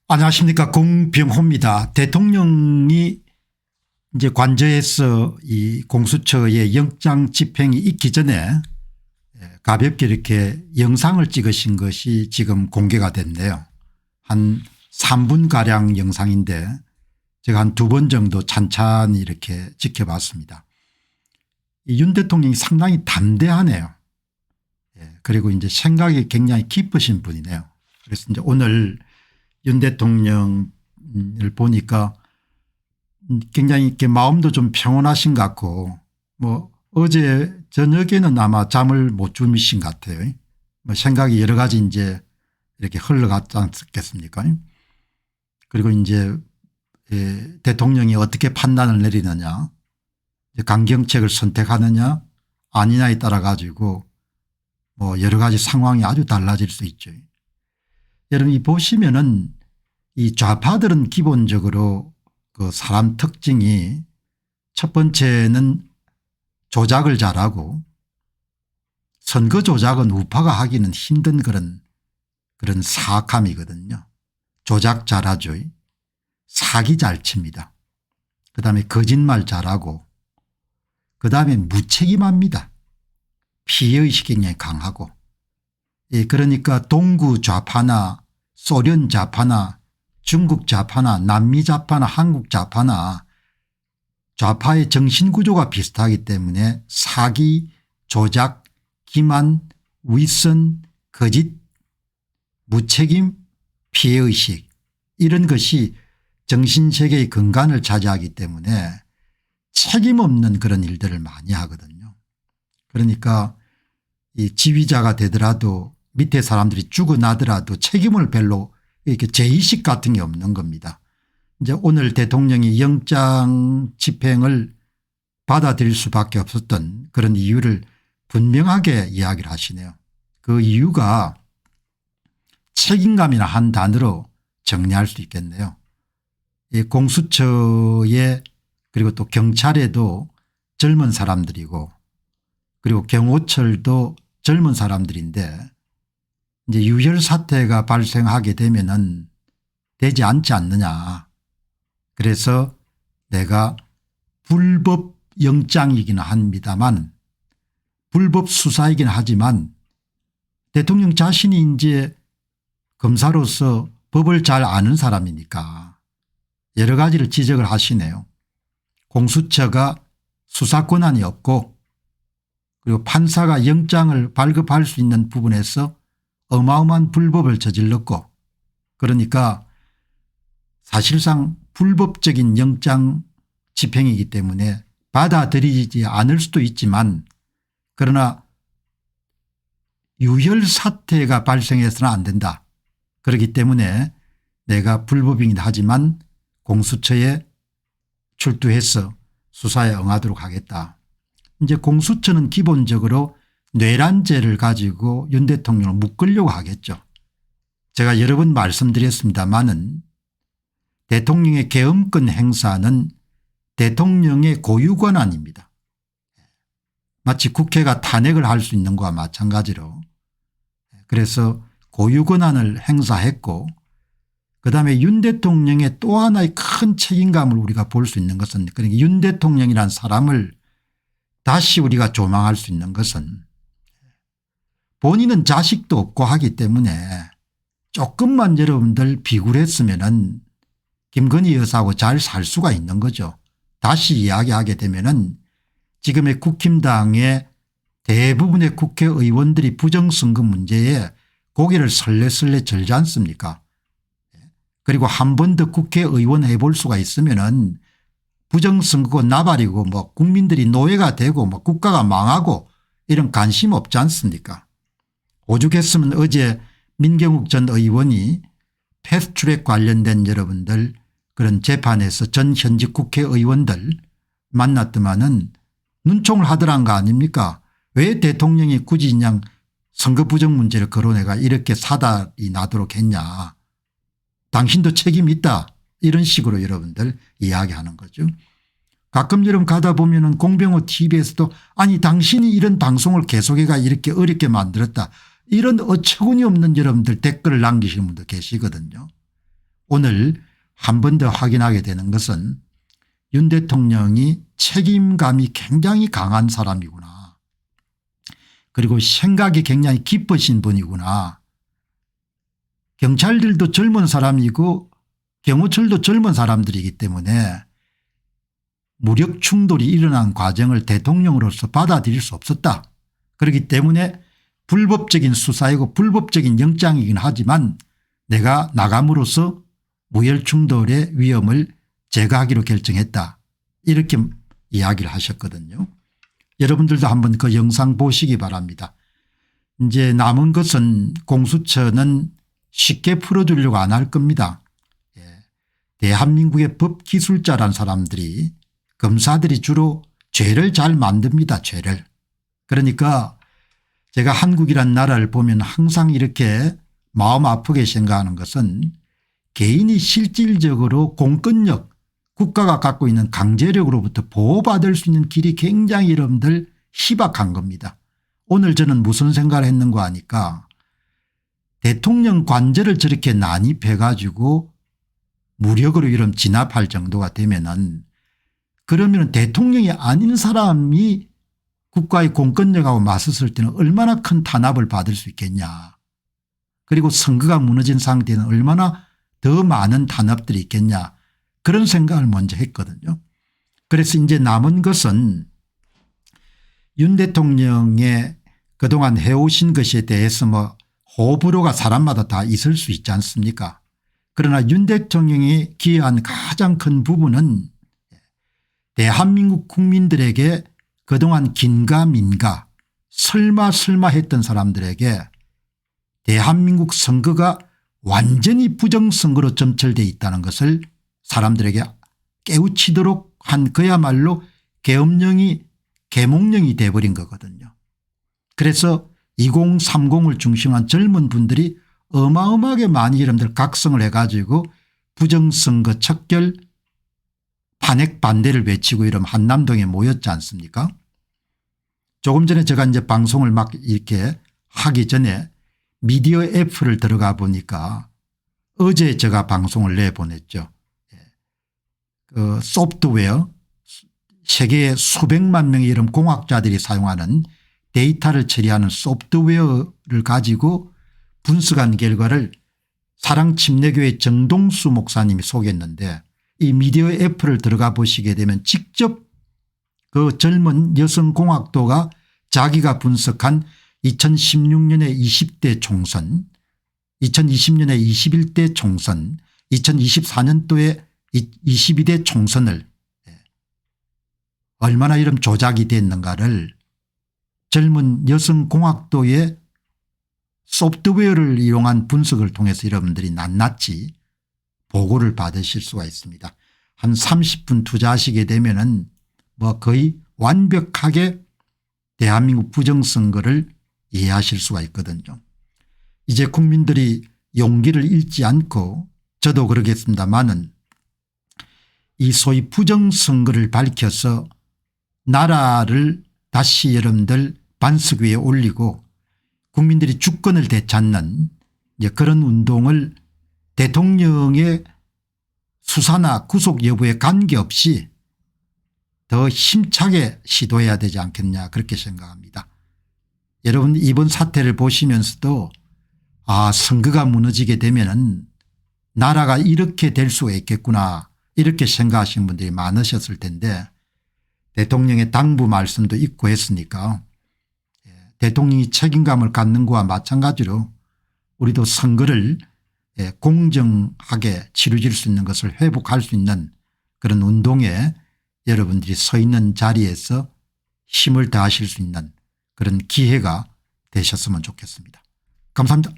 안녕하십니까. 공병호입니다. 대통령이 이제 관저에서 이 공수처의 영장 집행이 있기 전에 가볍게 이렇게 영상을 찍으신 것이 지금 공개가 됐네요. 한 3분가량 영상인데 제가 한 2번 정도 찬찬히 이렇게 지켜봤습니다. 윤 대통령이 상당히 담대하네요. 그리고 이제 생각이 굉장히 깊으신 분이네요. 그래서 이제 오늘 윤 대통령을 보니까 굉장히 이렇게 마음도 좀 평온하신 것 같고 뭐 어제 저녁에는 아마 잠을 못 주무신 것 같아요. 뭐 생각이 여러 가지 이제 이렇게 흘러갔지 않겠습니까? 그리고 이제 대통령이 어떻게 판단을 내리느냐, 강경책을 선택하느냐 아니냐에 따라 가지고 뭐 여러 가지 상황이 아주 달라질 수 있죠. 여러분이 보시면은 이 좌파들은 기본적으로 그 사람 특징이 첫 번째는 조작을 잘하고 선거 조작은 우파가 하기는 힘든 그런 사악함이거든요. 조작 잘하죠. 사기 잘 칩니다. 그다음에 거짓말 잘하고 그다음에 무책임합니다. 피해의식이 굉장히 강하고 그러니까 동구 좌파나 소련 좌파나 중국 좌파나 남미 좌파나 한국 좌파나 좌파의 정신구조가 비슷하기 때문에 사기, 조작, 기만, 위선, 거짓, 무책임, 피해의식 이런 것이 정신세계의 근간을 차지하기 때문에 책임 없는 그런 일들을 많이 하거든요. 그러니까 이 지휘자가 되더라도 밑에 사람들이 죽어나더라도 책임을 별로 이렇게 죄의식 같은 게 없는 겁니다. 이제 오늘 대통령이 영장 집행을 받아들일 수밖에 없었던 그런 이유를 분명하게 이야기를 하시네요. 그 이유가 책임감이나 한 단어로 정리할 수 있겠네요. 이 공수처에 그리고 또 경찰에도 젊은 사람들이고 그리고 경호처도 젊은 사람들인데 이제 유혈 사태가 발생하게 되면은 되지 않지 않느냐. 그래서 내가 불법 영장이긴 합니다만 불법 수사이긴 하지만 대통령 자신이 이제 검사로서 법을 잘 아는 사람이니까 여러 가지를 지적을 하시네요. 공수처가 수사 권한이 없고 그리고 판사가 영장을 발급할 수 있는 부분에서 어마어마한 불법을 저질렀고 그러니까 사실상 불법적인 영장 집행이기 때문에 받아들이지 않을 수도 있지만 그러나 유혈 사태가 발생해서는 안 된다. 그렇기 때문에 내가 불법이긴 하지만 공수처에 출두해서 수사에 응하도록 하겠다. 이제 공수처는 기본적으로 뇌란죄를 가지고 윤 대통령을 묶으려고 하겠죠. 제가 여러 번 말씀드렸습니다마는 대통령의 계엄권 행사는 대통령의 고유 권한입니다. 마치 국회가 탄핵을 할 수 있는 것과 마찬가지로 그래서 고유 권한을 행사했고 그다음에 윤 대통령의 또 하나의 큰 책임감을 우리가 볼 수 있는 것은 그러니까 윤 대통령이라는 사람을 다시 우리가 조망할 수 있는 것은 본인은 자식도 없고 하기 때문에 조금만 여러분들 비굴했으면은 김건희 여사하고 잘 살 수가 있는 거죠. 다시 이야기하게 되면은 지금의 국힘당의 대부분의 국회의원들이 부정선거 문제에 고개를 설레설레 절지 않습니까? 그리고 한 번 더 국회의원 해볼 수가 있으면은 부정선거고 나발이고 뭐 국민들이 노예가 되고 뭐 국가가 망하고 이런 관심 없지 않습니까? 오죽했으면 어제 민경욱 전 의원이 패스트트랙 관련된 여러분들 그런 재판에서 전 현직 국회의원들 만났더만은 눈총을 하더란 거 아닙니까? 왜 대통령이 굳이 그냥 선거 부정 문제를 거론해가 이렇게 사달이 나도록 했냐. 당신도 책임이 있다. 이런 식으로 여러분들 이야기하는 거죠. 가끔 여러분 가다 보면은 공병호 TV에서도 아니 당신이 이런 방송을 계속해가 이렇게 어렵게 만들었다. 이런 어처구니 없는 여러분들 댓글을 남기시는 분도 계시거든요. 오늘 한 번 더 확인하게 되는 것은 윤 대통령이 책임감이 굉장히 강한 사람이구나. 그리고 생각이 굉장히 깊으신 분이구나. 경찰들도 젊은 사람이고 경호처도 젊은 사람들이기 때문에 무력 충돌이 일어난 과정을 대통령으로서 받아들일 수 없었다. 그렇기 때문에 불법적인 수사이고 불법적인 영장이긴 하지만 내가 나감으로써 무혈 충돌의 위험을 제거하기로 결정했다. 이렇게 이야기를 하셨거든요. 여러분들도 한번 그 영상 보시기 바랍니다. 이제 남은 것은 공수처는 쉽게 풀어주려고 안 할 겁니다. 대한민국의 법기술자란 사람들이 검사들이 주로 죄를 잘 만듭니다. 죄를. 그러니까 제가 한국이란 나라를 보면 항상 이렇게 마음 아프게 생각하는 것은 개인이 실질적으로 공권력 국가가 갖고 있는 강제력으로부터 보호받을 수 있는 길이 굉장히 여러분들 희박한 겁니다. 오늘 저는 무슨 생각을 했는가 하니까 대통령 관저를 저렇게 난입해 가지고 무력으로 이런 진압할 정도가 되면은 그러면 대통령이 아닌 사람이 국가의 공권력하고 맞섰을 때는 얼마나 큰 탄압을 받을 수 있겠냐. 그리고 선거가 무너진 상태는 얼마나 더 많은 탄압들이 있겠냐. 그런 생각을 먼저 했거든요. 그래서 이제 남은 것은 윤 대통령의 그동안 해오신 것에 대해서 뭐 호불호가 사람마다 다 있을 수 있지 않습니까? 그러나 윤 대통령이 기여한 가장 큰 부분은 대한민국 국민들에게 그동안 긴가민가 설마 했던 사람들에게 대한민국 선거가 완전히 부정선거로 점철되어 있다는 것을 사람들에게 깨우치도록 한 그야말로 계몽령이 돼버린 거거든요. 그래서 2030을 중심한 젊은 분들이 어마어마하게 많이 여러분들 각성을 해가지고 부정선거 척결 탄핵 반대를 외치고 이런 한남동에 모였지 않습니까? 조금 전에 제가 이제 방송을 막 이렇게 하기 전에 미디어 애플을 들어가 보니까 어제 제가 방송을 내보냈죠. 그 소프트웨어 세계에 수백만 명의 이런 공학자들이 사용하는 데이터를 처리하는 소프트웨어를 가지고 분석한 결과를 사랑침례교회 정동수 목사님이 소개했는데 이 미디어 애플을 들어가 보시게 되면 직접 그 젊은 여성공학도가 자기가 분석한 2016년의 20대 총선 2020년에 21대 총선 2024년도에 22대 총선을 얼마나 이런 조작이 됐는가를 젊은 여성공학도의 소프트웨어를 이용한 분석을 통해서 여러분들이 낱낱이 보고를 받으실 수가 있습니다. 한 30분 투자하시게 되면은 뭐 거의 완벽하게 대한민국 부정선거를 이해하실 수가 있거든요. 이제 국민들이 용기를 잃지 않고 저도 그러겠습니다마는 이 소위 부정선거를 밝혀서 나라를 다시 여러분들 반석 위에 올리고 국민들이 주권을 되찾는 이제 그런 운동을 대통령의 수사나 구속 여부에 관계없이 더 힘차게 시도해야 되지 않겠냐 그렇게 생각합니다. 여러분 이번 사태를 보시면서도 선거가 무너지게 되면은 나라가 이렇게 될 수가 있겠구나 이렇게 생각하시는 분들이 많으셨을 텐데 대통령의 당부 말씀도 있고 했으니까 대통령이 책임감을 갖는 것과 마찬가지로 우리도 선거를 공정하게 치러질 수 있는 것을 회복할 수 있는 그런 운동에 여러분들이 서 있는 자리에서 힘을 다하실 수 있는 그런 기회가 되셨으면 좋겠습니다. 감사합니다.